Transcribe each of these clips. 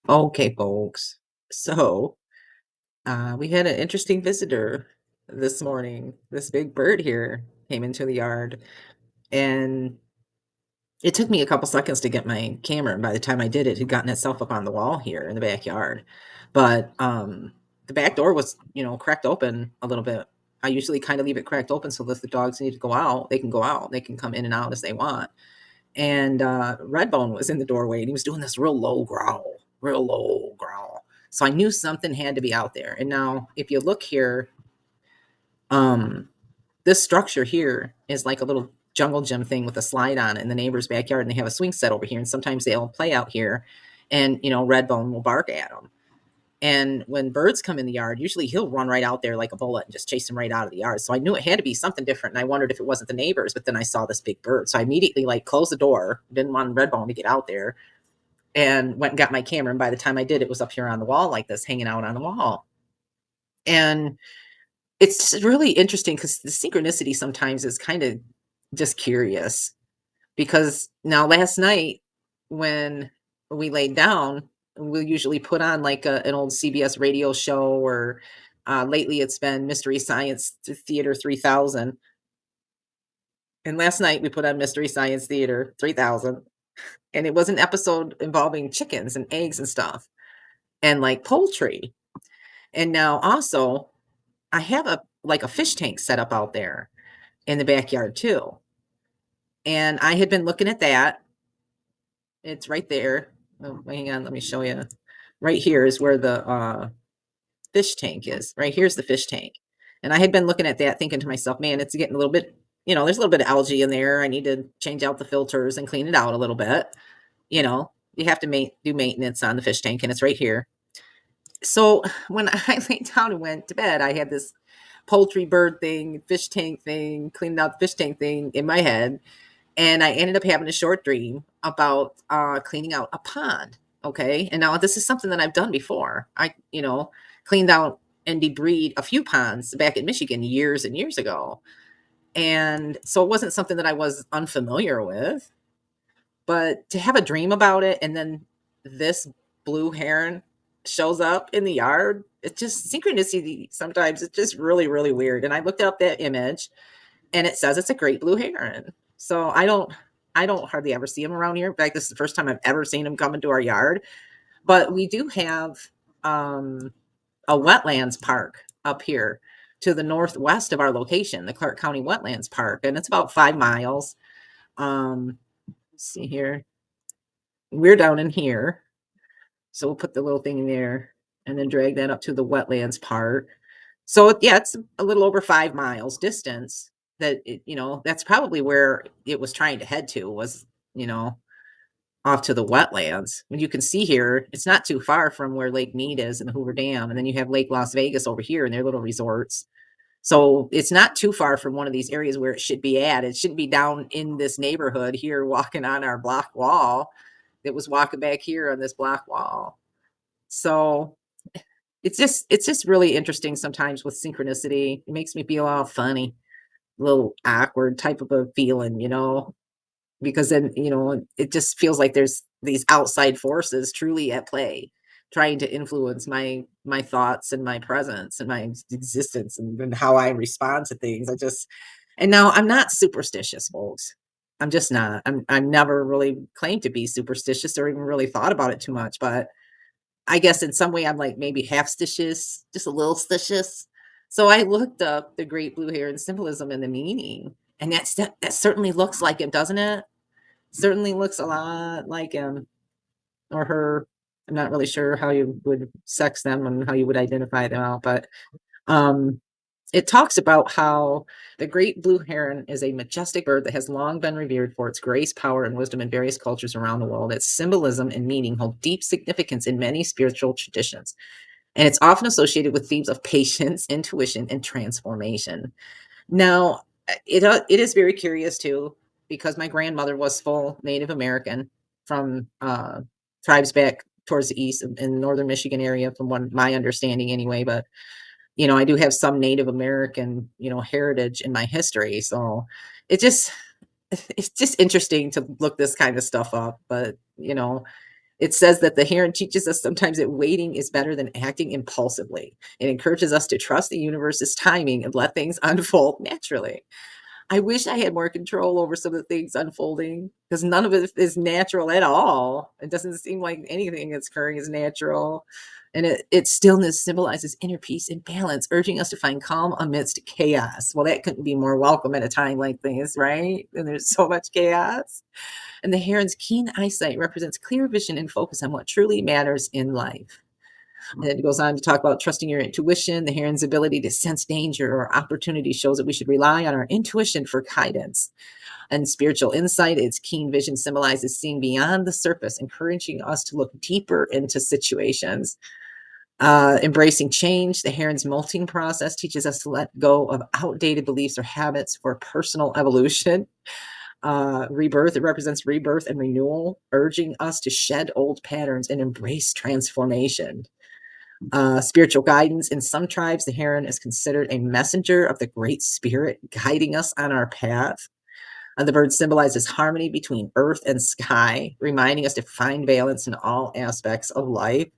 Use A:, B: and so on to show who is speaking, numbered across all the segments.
A: Okay, folks. So, we had an interesting visitor this morning. This big bird here came into the yard, and it took me a couple seconds to get my camera. And by the time I did, it had gotten itself up on the wall here in the backyard. But the back door was, cracked open a little bit. I usually kind of leave it cracked open so that if the dogs need to go out, they can go out. They can come in and out as they want. And Redbone was in the doorway, and he was doing this real low growl. So I knew something had to be out there. And now, if you look here, um, this structure here is like a little jungle gym thing with a slide on it in the neighbor's backyard, and they have a swing set over here. And sometimes they'll play out here, and Redbone will bark at them. And when birds come in the yard, usually he'll run right out there like a bullet and just chase them right out of the yard. So I knew it had to be something different. And I wondered if it wasn't the neighbors, but then I saw this big bird. So I immediately like closed the door, didn't want Redbone to get out there, and went and got my camera. And by the time I did, it was up here on the wall like this, hanging out on the wall. And it's really interesting because the synchronicity sometimes is kind of just curious because now last night when we laid down, we'll usually put on like an old CBS radio show or lately it's been Mystery Science Theater 3000. And last night we put on Mystery Science Theater 3000, and it was an episode involving chickens and eggs and stuff and like poultry. And now also I have a fish tank set up out there in the backyard too. And I had been looking at that. It's right there. Oh, hang on, let me show you. Right here is where the fish tank is. Right here's the fish tank. And I had been looking at that thinking to myself, man, it's getting a little bit, there's a little bit of algae in there. I need to change out the filters and clean it out a little bit. You have to do maintenance on the fish tank, and it's right here. So when I laid down and went to bed, I had this poultry bird thing, fish tank thing, cleaning out the fish tank thing in my head. And I ended up having a short dream about cleaning out a pond. Okay. And now this is something that I've done before. Cleaned out and debris a few ponds back in Michigan years and years ago. And so it wasn't something that I was unfamiliar with. But to have a dream about it and then this blue heron shows up in the yard, it's just synchronicity sometimes. It's just really, really weird. And I looked up that image, and it says it's a great blue heron. So I don't hardly ever see them around here. In fact, this is the first time I've ever seen them come into our yard. But we do have um, a wetlands park up here to the northwest of our location, the Clark County Wetlands Park, and it's about 5 miles. Let's see here. We're down in here, so we'll put the little thing in there and then drag that up to the wetlands part. So yeah, it's a little over 5 miles distance. That's probably where it was trying to head to was, you know, off to the wetlands. And you can see here, it's not too far from where Lake Mead is and the Hoover Dam. And then you have Lake Las Vegas over here and their little resorts. So it's not too far from one of these areas where it should be at. It shouldn't be down in this neighborhood here walking on our block wall. It was walking back here on this block wall. So it's just really interesting sometimes with synchronicity. It makes me feel all funny, a little awkward type of a feeling, because then, it just feels like there's these outside forces truly at play, trying to influence my thoughts and my presence and my existence and how I respond to things. And now I'm not superstitious, folks. I'm just not. I'm never really claimed to be superstitious or even really thought about it too much, but I guess in some way I'm like maybe half stitious, just a little stitious. So I looked up the great blue heron symbolism and the meaning, and that certainly looks like him, doesn't it? Certainly looks a lot like him or her. I'm not really sure how you would sex them and how you would identify them out, but um, it talks about how the great blue heron is a majestic bird that has long been revered for its grace, power, and wisdom in various cultures around the world. Its symbolism and meaning hold deep significance in many spiritual traditions, and it's often associated with themes of patience, intuition, and transformation. Now, it is very curious too, because my grandmother was full Native American from tribes back towards the east in northern Michigan area, from what my understanding anyway. But I do have some Native American, heritage in my history. So it just it's just interesting to look this kind of stuff up. But It says that the heron teaches us sometimes that waiting is better than acting impulsively. It encourages us to trust the universe's timing and let things unfold naturally. I wish I had more control over some of the things unfolding because none of it is natural at all. It doesn't seem like anything that's occurring is natural. And its stillness symbolizes inner peace and balance, urging us to find calm amidst chaos. Well, that couldn't be more welcome at a time like this, right? And there's so much chaos. And the heron's keen eyesight represents clear vision and focus on what truly matters in life. And it goes on to talk about trusting your intuition. The heron's ability to sense danger or opportunity shows that we should rely on our intuition for guidance. And spiritual insight, its keen vision symbolizes seeing beyond the surface, encouraging us to look deeper into situations. Embracing change, the heron's molting process teaches us to let go of outdated beliefs or habits for personal evolution. Rebirth, it represents rebirth and renewal, urging us to shed old patterns and embrace transformation. Spiritual guidance, in some tribes, the heron is considered a messenger of the Great Spirit, guiding us on our path. The bird symbolizes harmony between earth and sky, reminding us to find balance in all aspects of life.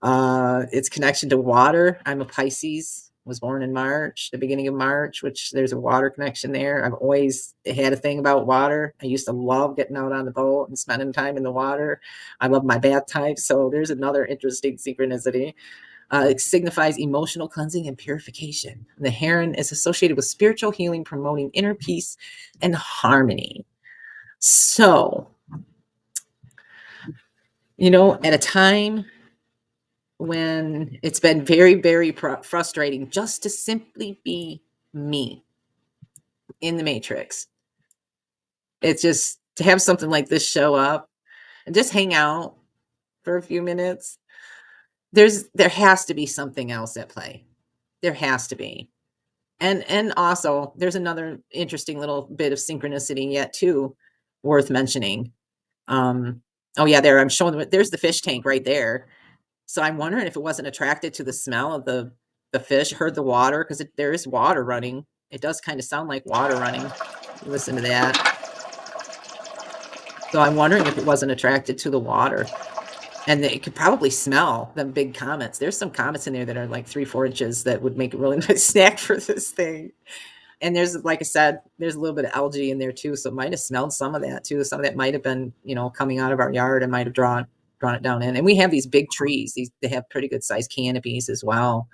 A: Its connection to water. I'm a Pisces, was born in March, the beginning of March, which there's a water connection there. I've always had a thing about water. I used to love getting out on the boat and spending time in the water. I love my bath time. So there's another interesting synchronicity. It signifies emotional cleansing and purification. The heron is associated with spiritual healing, promoting inner peace and harmony. So, at a time when it's been very, very frustrating just to simply be me in the matrix. It's just to have something like this show up and just hang out for a few minutes. There has to be something else at play. There has to be. And also there's another interesting little bit of synchronicity yet too worth mentioning. Um oh yeah, there I'm showing them there's the fish tank right there. So I'm wondering if it wasn't attracted to the smell of the fish, heard the water because there is water running. It does kind of sound like water running. Listen to that. So I'm wondering if it wasn't attracted to the water. And it could probably smell the big comets. There's some comets in there that are like 3, 4 inches that would make a really nice snack for this thing. And there's, like I said, there's a little bit of algae in there too. So it might have smelled some of that too. Some of that might have been, coming out of our yard and might have drawn it down in. And we have these big trees. They have pretty good sized canopies as well.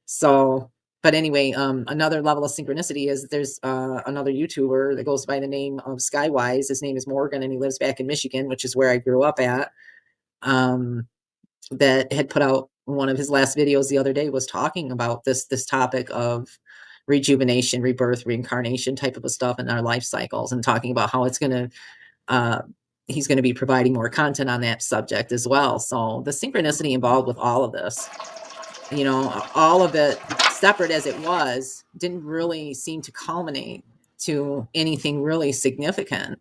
A: So, but anyway, another level of synchronicity is there's another YouTuber that goes by the name of Skywise. His name is Morgan, and he lives back in Michigan, which is where I grew up at. Um, that had put out one of his last videos the other day was talking about this topic of rejuvenation, rebirth, reincarnation type of a stuff in our life cycles, and talking about how it's going to uh, he's going to be providing more content on that subject as well. So the synchronicity involved with all of this, all of it, separate as it was, didn't really seem to culminate to anything really significant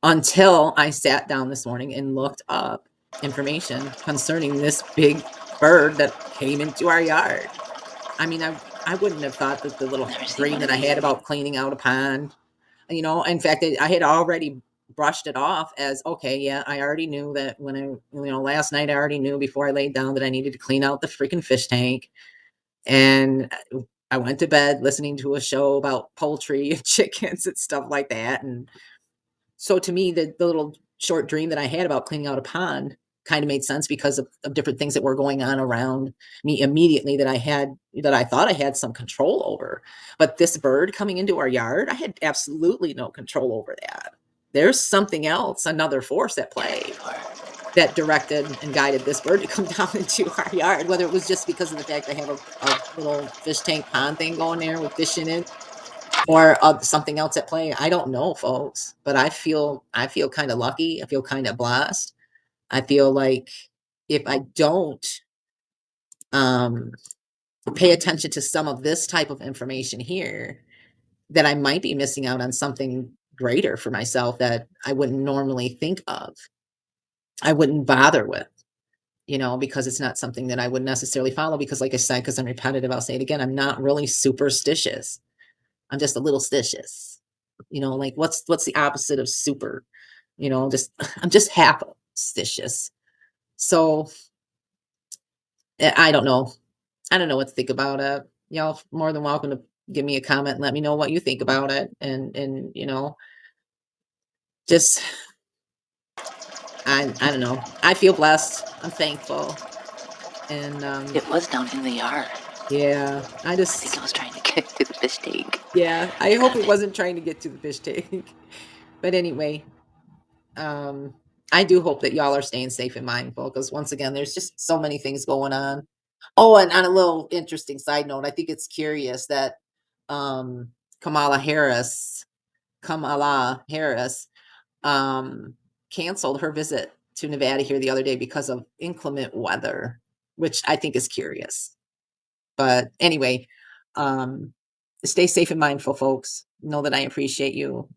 A: until I sat down this morning and looked up information concerning this big bird that came into our yard. I mean, I wouldn't have thought that the little
B: Never seen
A: dream
B: one
A: that
B: of
A: I
B: these.
A: had about cleaning out a pond, in fact, I had already brushed it off as okay, yeah, I already knew that when last night I already knew before I laid down that I needed to clean out the freaking fish tank. And I went to bed listening to a show about poultry and chickens and stuff like that. And so to me, the little short dream that I had about cleaning out a pond kind of made sense because of different things that were going on around me immediately that I thought I had some control over. But this bird coming into our yard, I had absolutely no control over that. There's something else, another force at
B: Never seen
A: play
B: before.
A: that directed and guided this bird to come down into our yard, whether it was just because of the fact I have a little fish tank pond thing going there with fish in it or something else at play. I don't know, folks, but I feel kind of lucky. I feel kind of blessed. I feel like if I don't um, pay attention to some of this type of information here, that I might be missing out on something greater for myself that I wouldn't normally think of. I wouldn't bother with, because it's not something that I would necessarily follow. Because, like I said, because I'm repetitive, I'll say it again. I'm not really superstitious. I'm just a little stitious. Like what's the opposite of super? Just I'm just happy. superstitious. So I don't know. I don't know what to think about it. Y'all more than welcome to give me a comment and let me know what you think about it. And just I don't know. I feel blessed. I'm thankful. And
B: It was down in the yard.
A: yeah,
B: I think I was trying to get to the fish tank.
A: yeah, I
B: Got
A: hope
B: a
A: it
B: bit.
A: wasn't trying to get to the fish tank. But anyway, um, I do hope that y'all are staying safe and mindful because once again, there's just so many things going on. Oh, and on a little interesting side note, I think it's curious that um, Kamala Harris, Kamala Harris, um, canceled her visit to Nevada here the other day because of inclement weather, which I think is curious. But anyway, um, stay safe and mindful, folks. Know that I appreciate you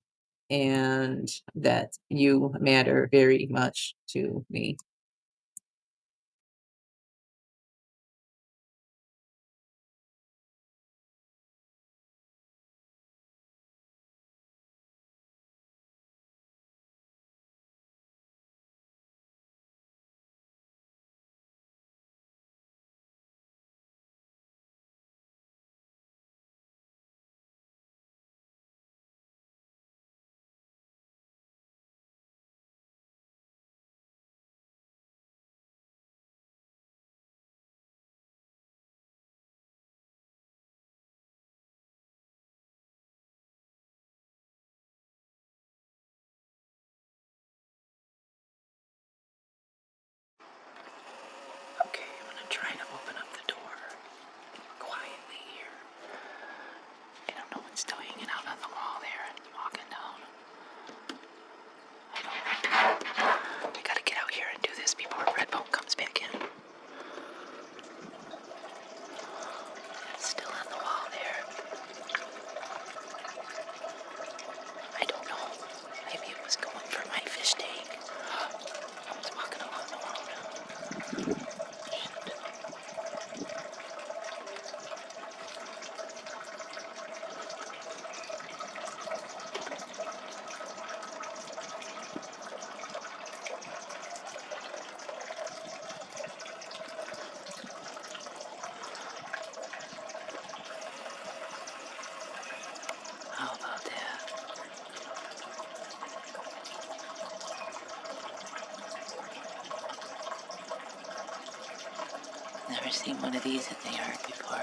A: and that you matter very much to me.
B: Okay, I'm gonna try to open up the door quietly here. I don't know what's still hanging out on the wall there and walking down. I gotta get out here and do this before Redbone comes back in. It's still on the wall there. I don't know. Maybe it was going for my fish tank. I was walking along the wall now. Shit. How about that? Never seen one of these in the yard before.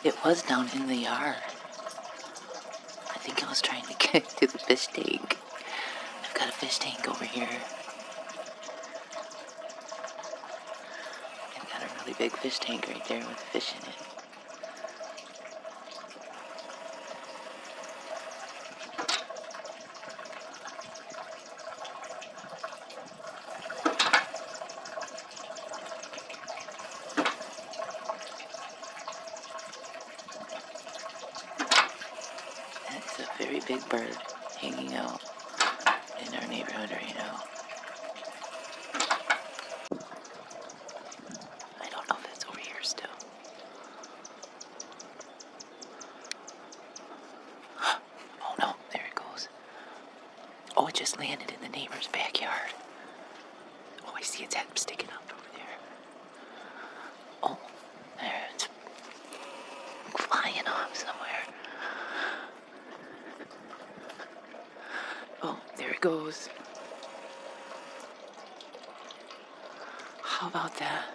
B: It was down in the yard. I think I was trying to get to the fish tank. I've got a fish tank over here. I've got a really big fish tank right there with fish in it. That's a very big bird hanging out in our neighborhood right now. I don't know if it's over here still. Oh no, there it goes. Oh, it just landed in the neighbor's backyard. Oh, I see its head sticking up over there. Oh, there it's flying off somewhere. Oh, there it goes. How about that?